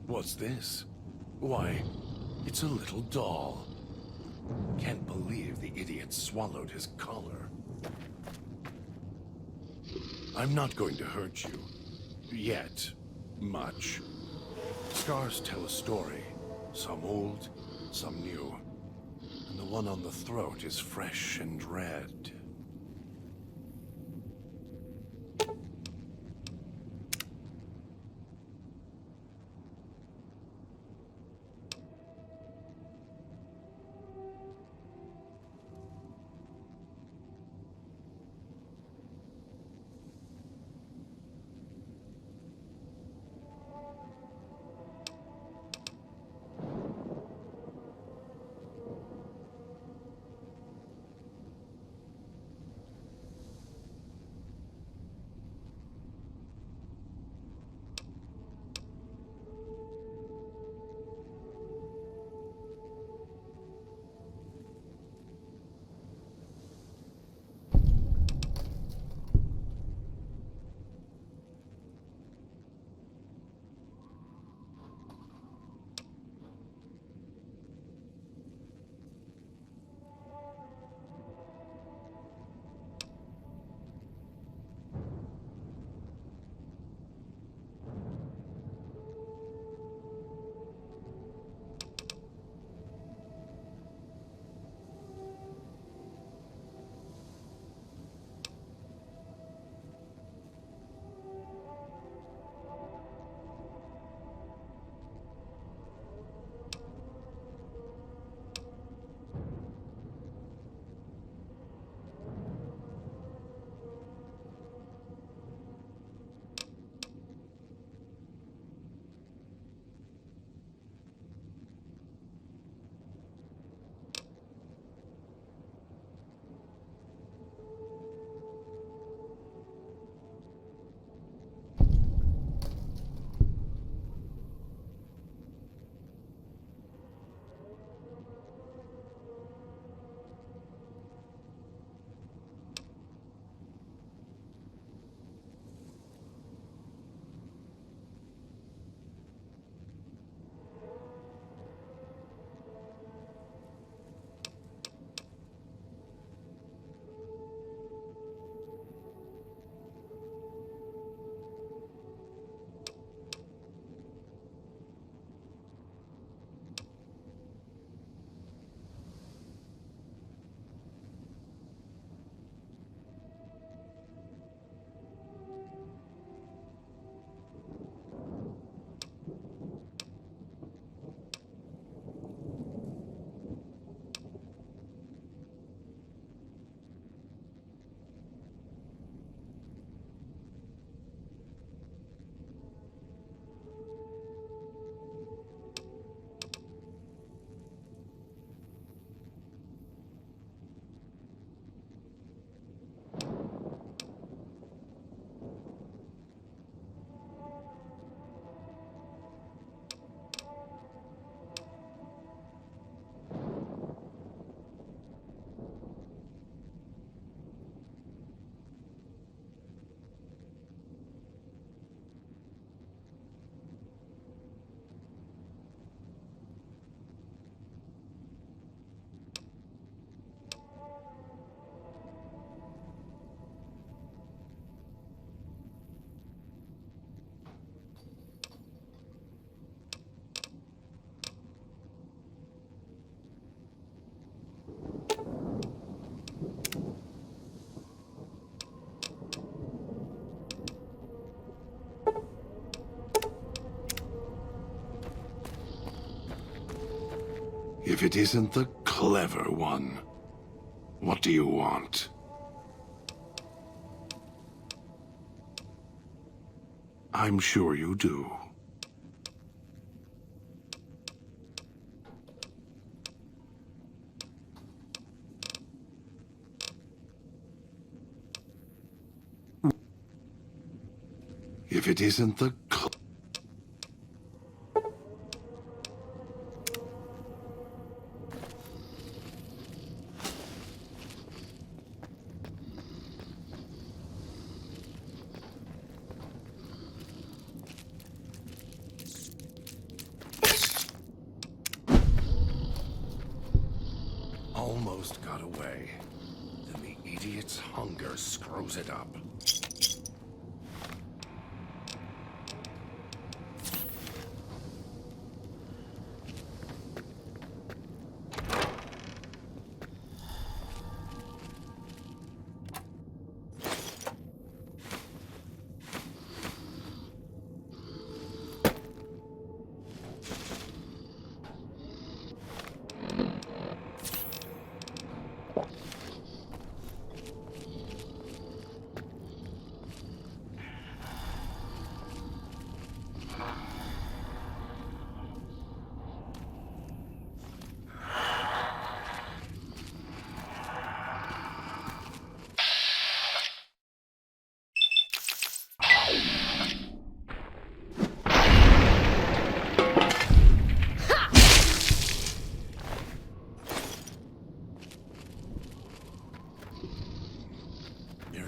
What's this? Why, it's a little doll. Can't believe the idiot swallowed his collar. I'm not going to hurt you. Yet. Much. Scars tell a story. Some old, some new. And the one on the throat is fresh and red. If it isn't the clever one, what do you want? I'm sure you do. If it isn't the Almost got away. Then the idiot's hunger screws it up.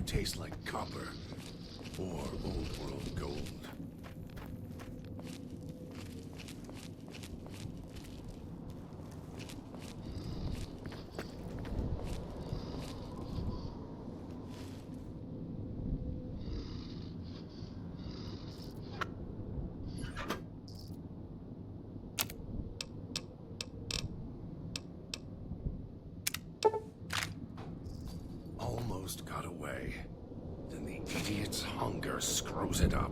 Tastes like copper or old world gold. Almost got away. Then the idiot's hunger screws it up.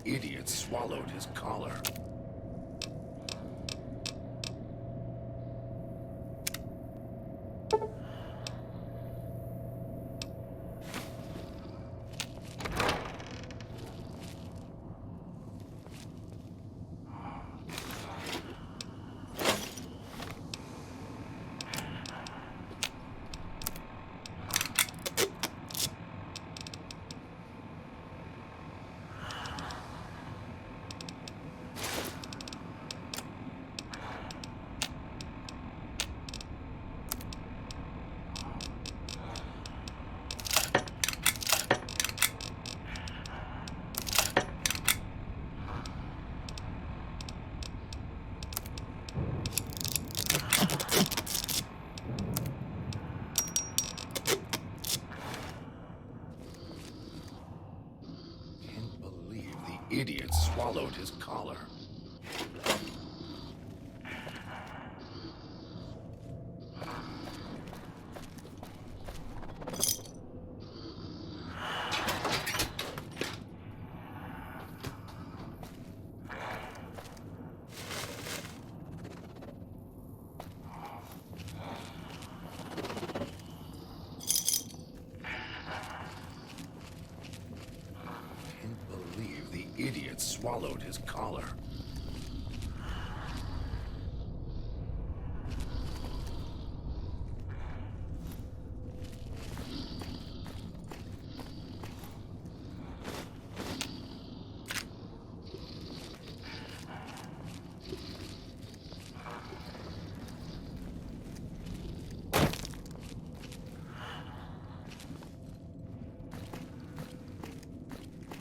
Idiot swallowed his collar. Idiot swallowed his collar. Idiot swallowed his collar.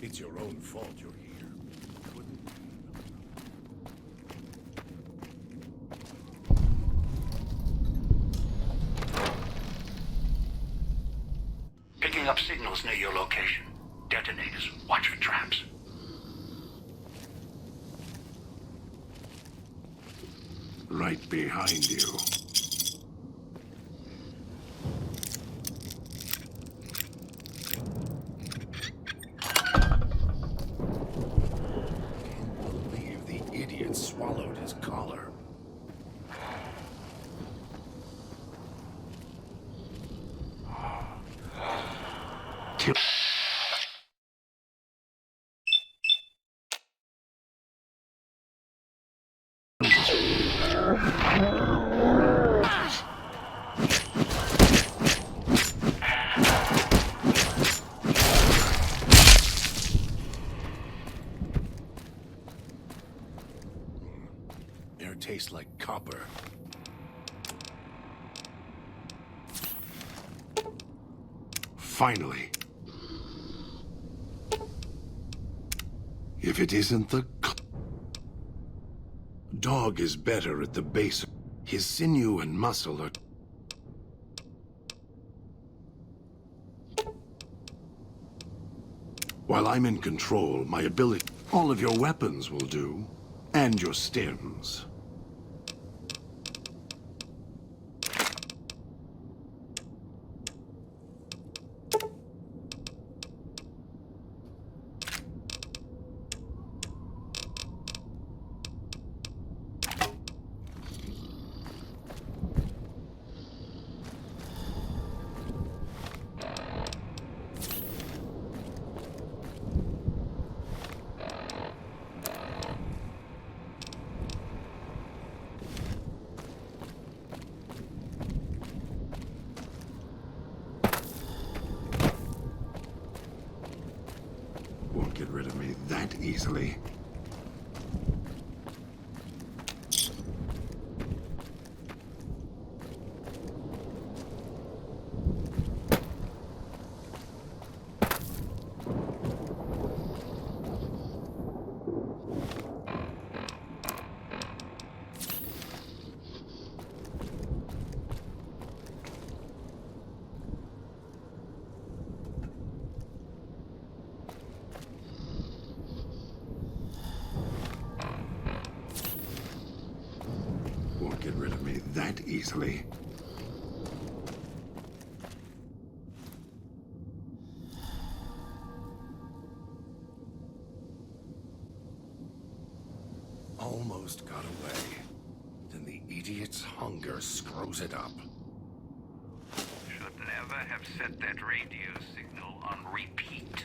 It's your own fault you're here. Picking up signals near your location. Detonators. Watch for traps. Right behind you. Swallowed his collar. nightmare tastes like copper. Finally. If it isn't the... Dog is better at the base. His sinew and muscle are... While I'm in control, my ability... All of your weapons will do. And your stems. Won't get rid of me that easily. Won't get rid of me that easily. Almost got away. Then the idiot's hunger screws it up. Should never have set that radio signal on repeat.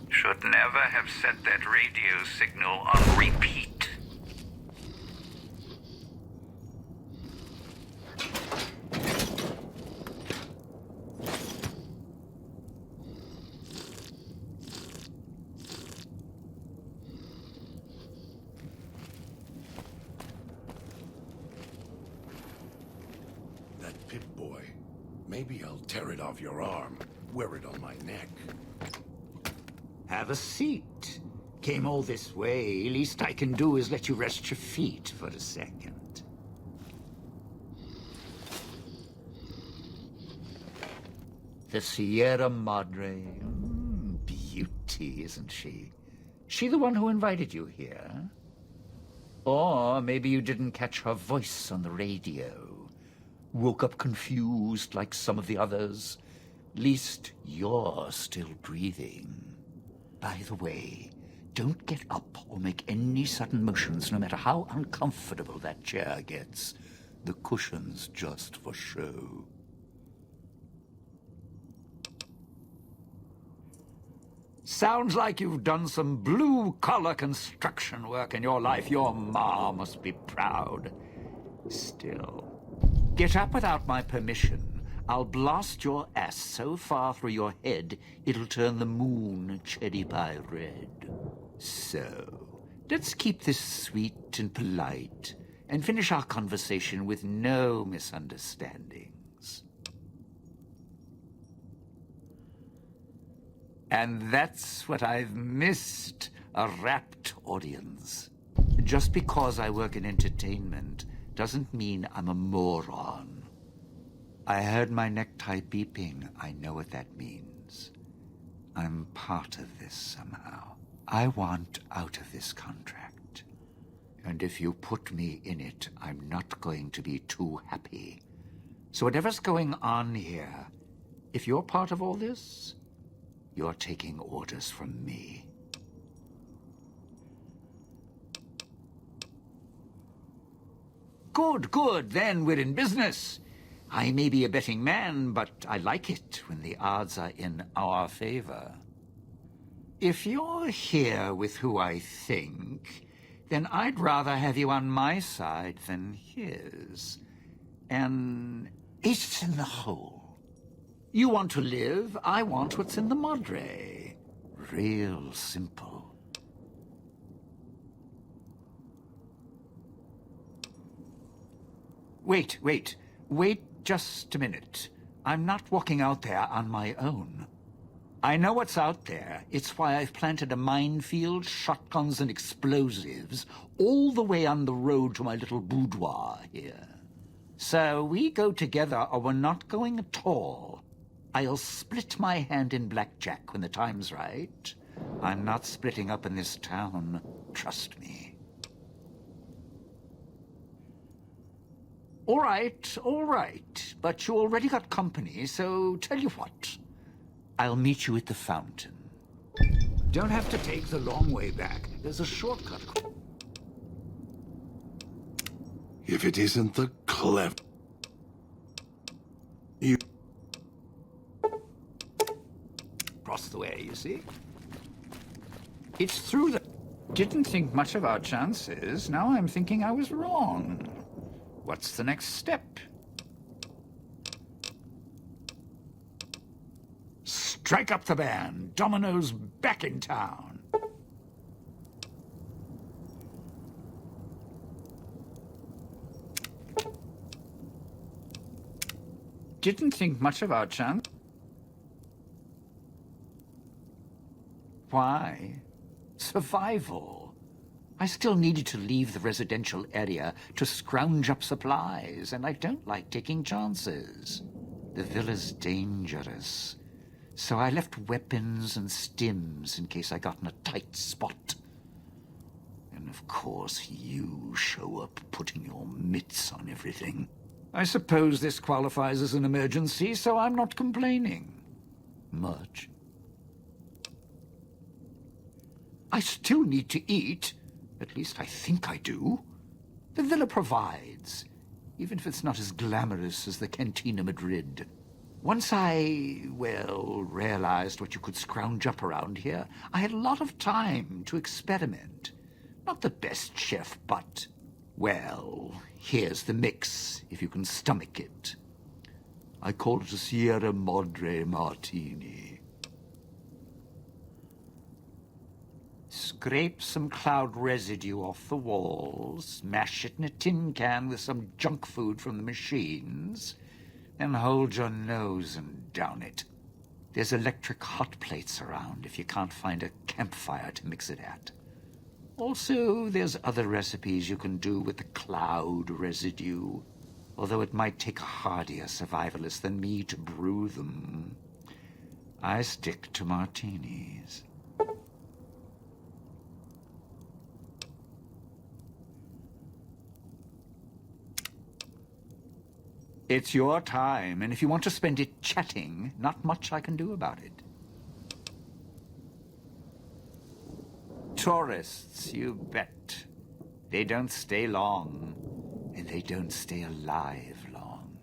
Should never have set that radio signal on repeat. That Pip-Boy. Maybe I'll tear it off your arm, wear it on my neck. Have a seat. Came all this way. Least I can do is let you rest your feet for a second. The Sierra Madre. Beauty, isn't she? She the one who invited you here? Or maybe you didn't catch her voice on the radio. Woke up confused like some of the others. Least you're still breathing. By the way, don't get up or make any sudden motions, no matter how uncomfortable that chair gets. The cushion's just for show. Sounds like you've done some blue-collar construction work in your life. Your ma must be proud. Still, get up without my permission. I'll blast your ass so far through your head, it'll turn the moon cherry pie red. So, let's keep this sweet and polite, and finish our conversation with no misunderstandings. And that's what I've missed, a rapt audience. Just because I work in entertainment doesn't mean I'm a moron. I heard my necktie beeping. I know what that means. I'm part of this somehow. I want out of this contract. And if you put me in it, I'm not going to be too happy. So whatever's going on here, if you're part of all this, you're taking orders from me. Good, good. Then we're in business. I may be a betting man, but I like it when the odds are in our favor. If you're here with who I think, then I'd rather have you on my side than his. An ace in the hole. You want to live, I want what's in the madre. Real simple. Wait just a minute. I'm not walking out there on my own. I know what's out there. It's why I've planted a minefield, shotguns, and explosives all the way on the road to my little boudoir here. So we go together or we're not going at all. I'll split my hand in blackjack when the time's right. I'm not splitting up in this town. Trust me. All right. But you already got company, so tell you what. I'll meet you at the fountain. Don't have to take the long way back. There's a shortcut. If it isn't the clever... You... Across the way, you see? It's through the... Didn't think much of our chances. Now I'm thinking I was wrong. What's the next step? Strike up the band. Domino's back in town. Didn't think much of our chance. Why? Survival. I still needed to leave the residential area to scrounge up supplies, and I don't like taking chances. The villa's dangerous. So I left weapons and stims in case I got in a tight spot. And of course you show up putting your mitts on everything. I suppose this qualifies as an emergency, so I'm not complaining. Much. I still need to eat. At least I think I do. The villa provides, even if it's not as glamorous as the Cantina Madrid. Once I, realized what you could scrounge up around here, I had a lot of time to experiment. Not the best chef, but, here's the mix, if you can stomach it. I call it a Sierra Madre Martini. Scrape some cloud residue off the walls, mash it in a tin can with some junk food from the machines, and hold your nose and down it. There's electric hot plates around if you can't find a campfire to mix it at. Also, there's other recipes you can do with the cloud residue, although it might take a hardier survivalist than me to brew them. I stick to martinis. It's your time, and if you want to spend it chatting, not much I can do about it. Tourists, you bet. They don't stay long, and they don't stay alive long.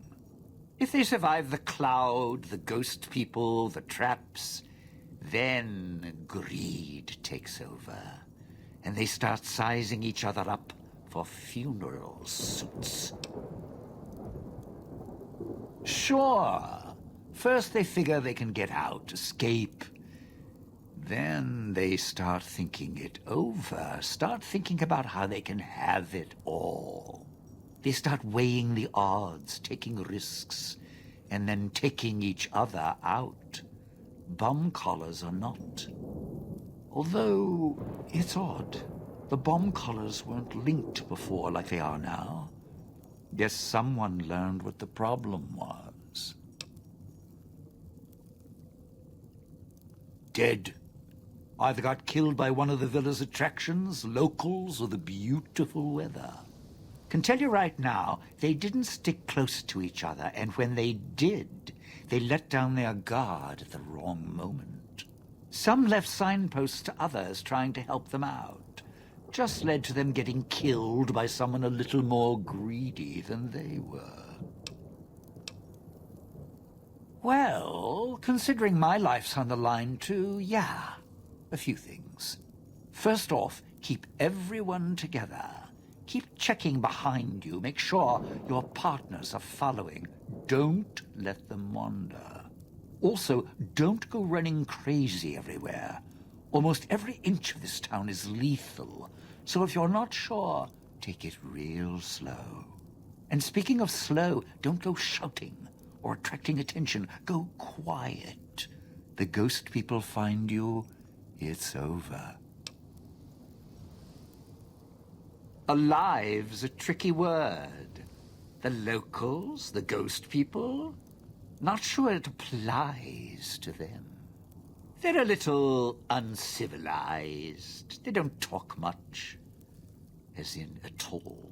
If they survive the cloud, the ghost people, the traps, then greed takes over, and they start sizing each other up for funeral suits. Sure. First they figure they can get out, escape. Then they start thinking it over, start thinking about how they can have it all. They start weighing the odds, taking risks, and then taking each other out. Bomb collars or not. Although, it's odd. The bomb collars weren't linked before like they are now. Guess someone learned what the problem was. Dead. Either got killed by one of the villa's attractions, locals, or the beautiful weather. Can tell you right now, they didn't stick close to each other, and when they did, they let down their guard at the wrong moment. Some left signposts to others trying to help them out. Just led to them getting killed by someone a little more greedy than they were. Well, considering my life's on the line too, yeah, a few things. First off, keep everyone together. Keep checking behind you. Make sure your partners are following. Don't let them wander. Also, don't go running crazy everywhere. Almost every inch of this town is lethal. So if you're not sure, take it real slow. And speaking of slow, don't go shouting or attracting attention. Go quiet. The ghost people find you, it's over. Alive's a tricky word. The locals, the ghost people, not sure it applies to them. They're a little uncivilized. They don't talk much, as in at all.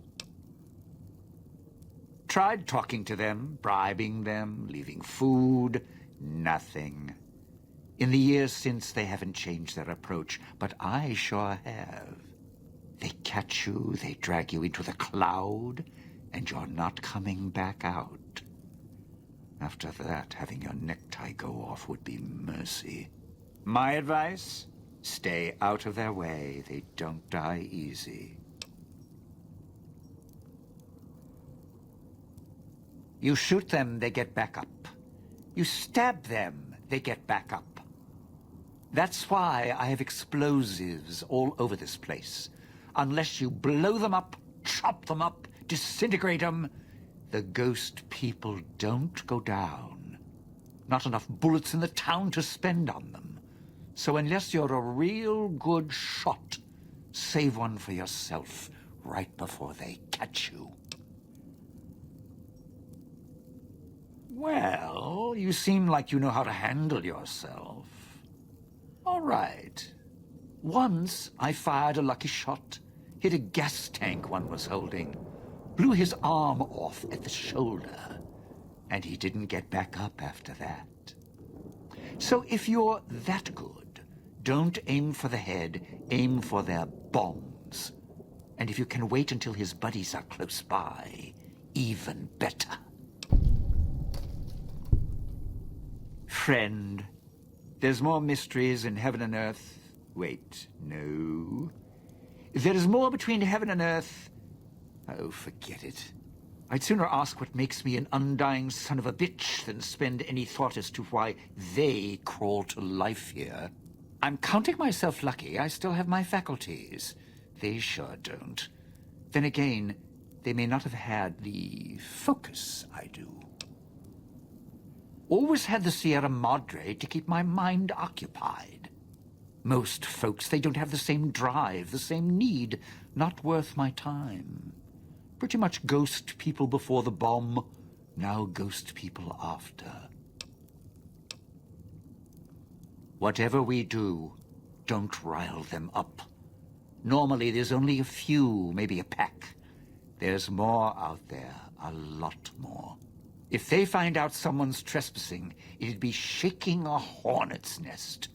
Tried talking to them, bribing them, leaving food, nothing. In the years since, they haven't changed their approach, but I sure have. They catch you, they drag you into the cloud, and you're not coming back out. After that, having your necktie go off would be mercy. My advice? Stay out of their way. They don't die easy. You shoot them, they get back up. You stab them, they get back up. That's why I have explosives all over this place. Unless you blow them up, chop them up, disintegrate them, the ghost people don't go down. Not enough bullets in the town to spend on them. So unless you're a real good shot, save one for yourself right before they catch you. Well, you seem like you know how to handle yourself. All right. Once I fired a lucky shot, hit a gas tank one was holding, blew his arm off at the shoulder, and he didn't get back up after that. So if you're that good, don't aim for the head, aim for their bombs. And if you can wait until his buddies are close by, even better. Friend, there's more mysteries in heaven and earth. Wait, no. There is more between heaven and earth. Oh, forget it. I'd sooner ask what makes me an undying son of a bitch than spend any thought as to why they crawl to life here. I'm counting myself lucky I still have my faculties. They sure don't. Then again, they may not have had the focus I do. Always had the Sierra Madre to keep my mind occupied. Most folks, they don't have the same drive, the same need. Not worth my time. Pretty much ghost people before the bomb, now ghost people after. Whatever we do, don't rile them up. Normally there's only a few, maybe a pack. There's more out there, a lot more. If they find out someone's trespassing, it'd be shaking a hornet's nest.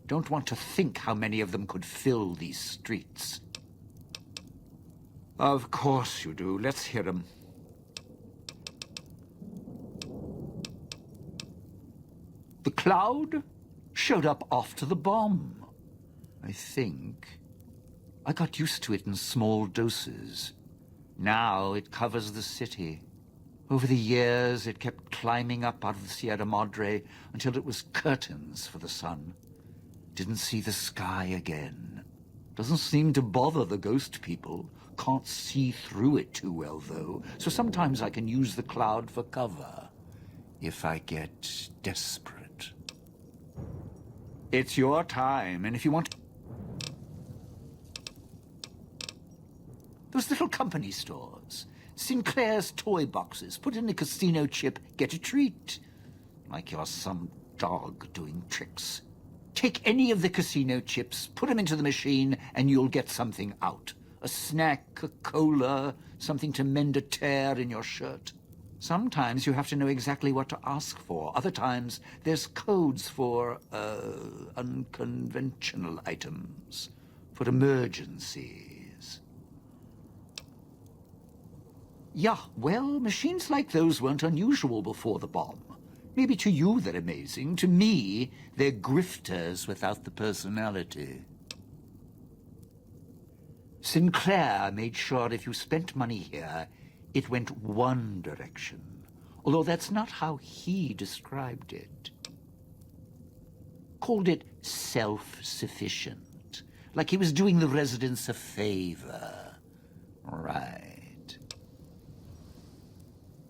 Don't want to think how many of them could fill these streets. Of course you do. Let's hear them. The cloud showed up after the bomb, I think. I got used to it in small doses. Now it covers the city. Over the years, it kept climbing up out of the Sierra Madre until it was curtains for the sun. Didn't see the sky again. Doesn't seem to bother the ghost people. Can't see through it too well, though, so sometimes I can use the cloud for cover, if I get desperate. It's your time, and if you want... Those little company stores. Sinclair's toy boxes. Put in a casino chip, get a treat. Like you're some dog doing tricks. Take any of the casino chips, put them into the machine, and you'll get something out. A snack, a cola, something to mend a tear in your shirt. Sometimes you have to know exactly what to ask for. Other times, there's codes for, unconventional items. For emergencies. Yeah, well, machines like those weren't unusual before the bomb. Maybe to you they're amazing. To me, they're grifters without the personality. Sinclair made sure if you spent money here, it went one direction. Although that's not how he described it. Called it self-sufficient. Like he was doing the residents a favor. Right.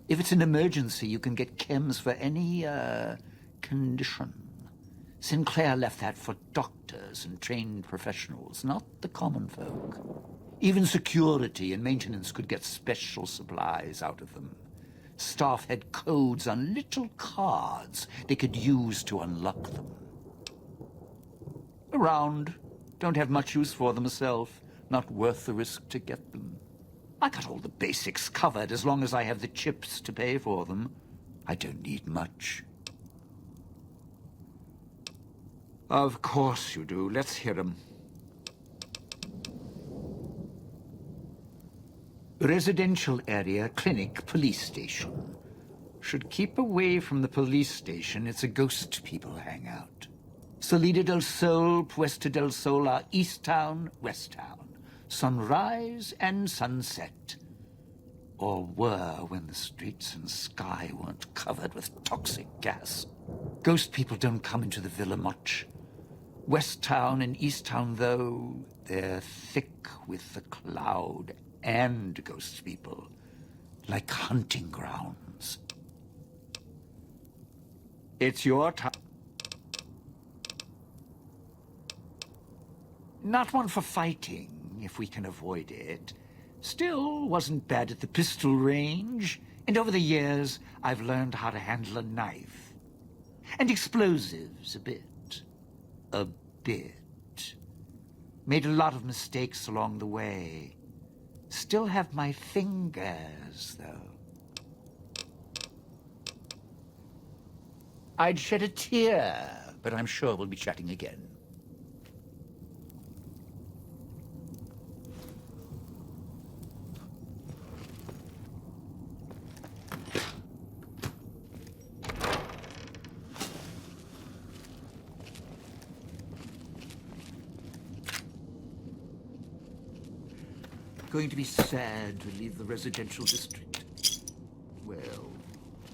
If it's an emergency, you can get chems for any, condition. Sinclair left that for doctors and trained professionals, not the common folk. Even security and maintenance could get special supplies out of them. Staff had codes on little cards they could use to unlock them. Around. Don't have much use for them myself. Not worth the risk to get them. I got all the basics covered as long as I have the chips to pay for them. I don't need much. Of course you do. Let's hear 'em. Residential area, clinic, police station. Should keep away from the police station. It's a ghost people hangout. Salida del Sol, Puesta del Sol are East Town, West Town. Sunrise and sunset. Or were when the streets and sky weren't covered with toxic gas. Ghost people don't come into the villa much. West Town and East Town, though, they're thick with the cloud and ghost people. Like hunting grounds. It's your time. Not one for fighting, if we can avoid it. Still, wasn't bad at the pistol range. And over the years, I've learned how to handle a knife. And explosives, a bit. A bit. Made a lot of mistakes along the way. Still have my fingers, though. I'd shed a tear, but I'm sure we'll be chatting again. Going to be sad to leave the residential district. Well,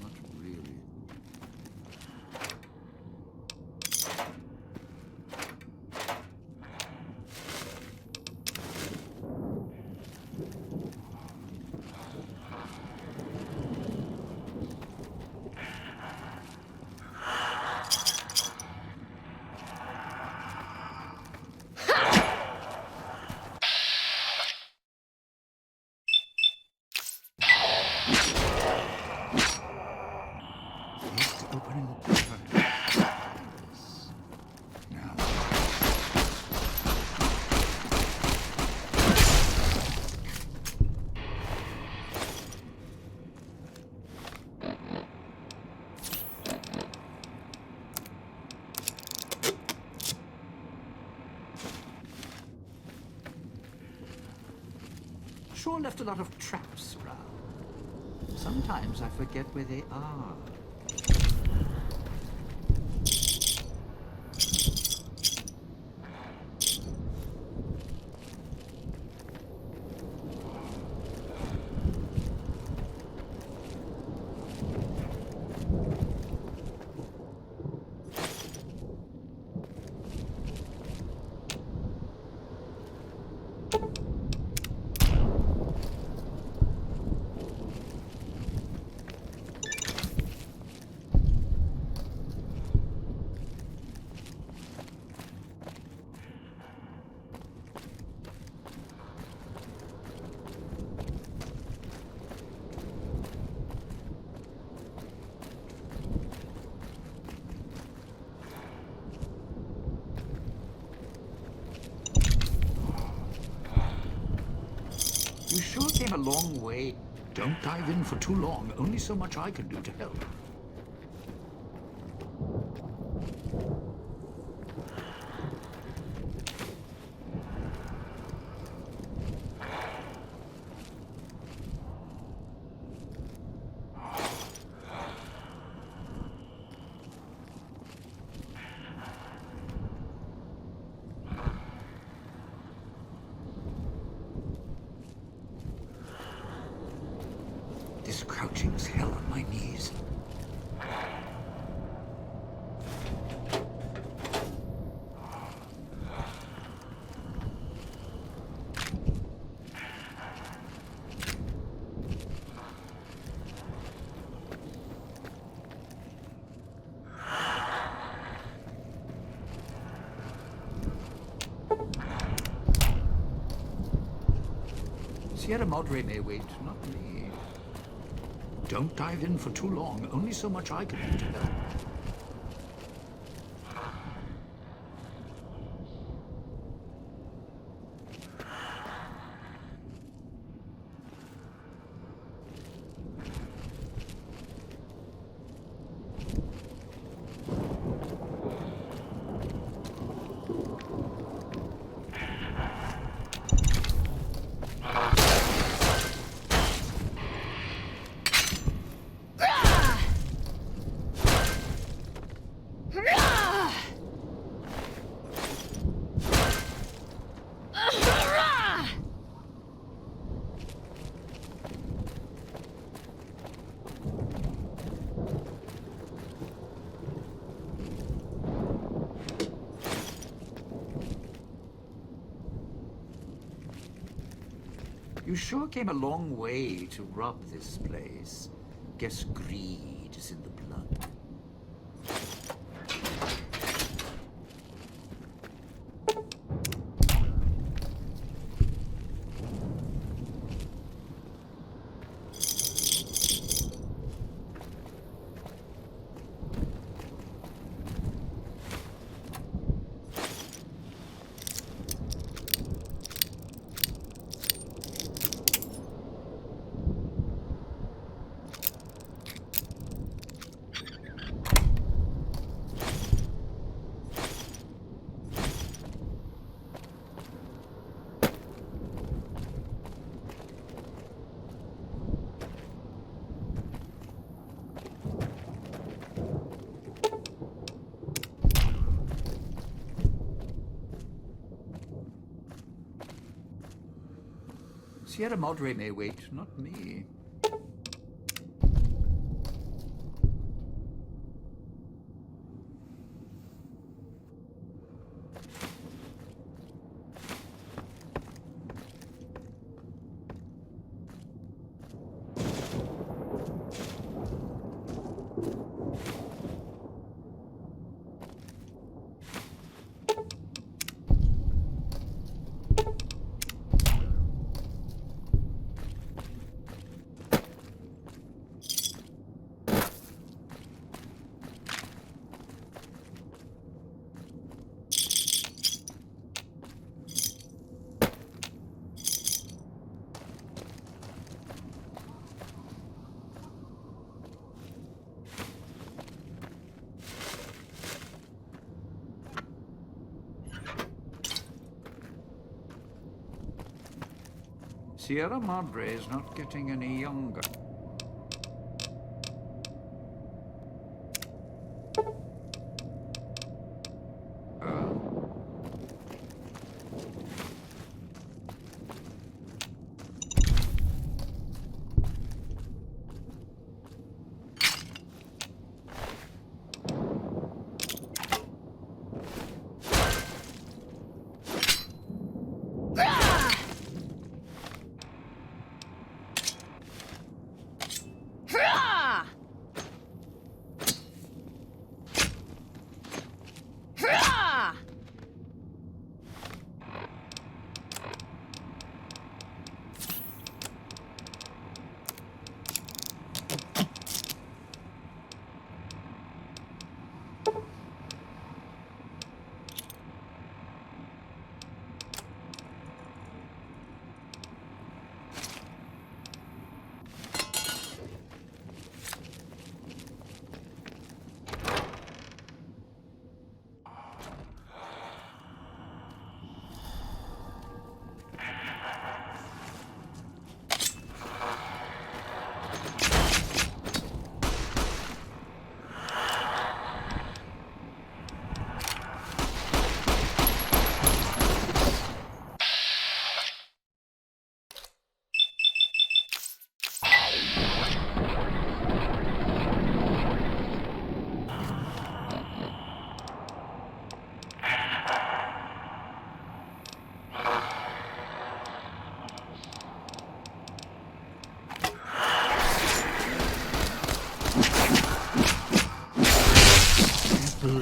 not really. Sure left a lot of traps around. Sometimes I forget where they are. You sure came a long way. Don't dive in for too long. Only so much I can do to help. Jinx, hell on my knees. Sierra Madre may wait, not me. Don't dive in for too long. Only so much I can do to help. You sure came a long way to rob this place. Guess greed is in the blood. Sierra Madre may wait, not me. Sierra Madre is not getting any younger.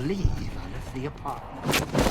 believe I left the apartment.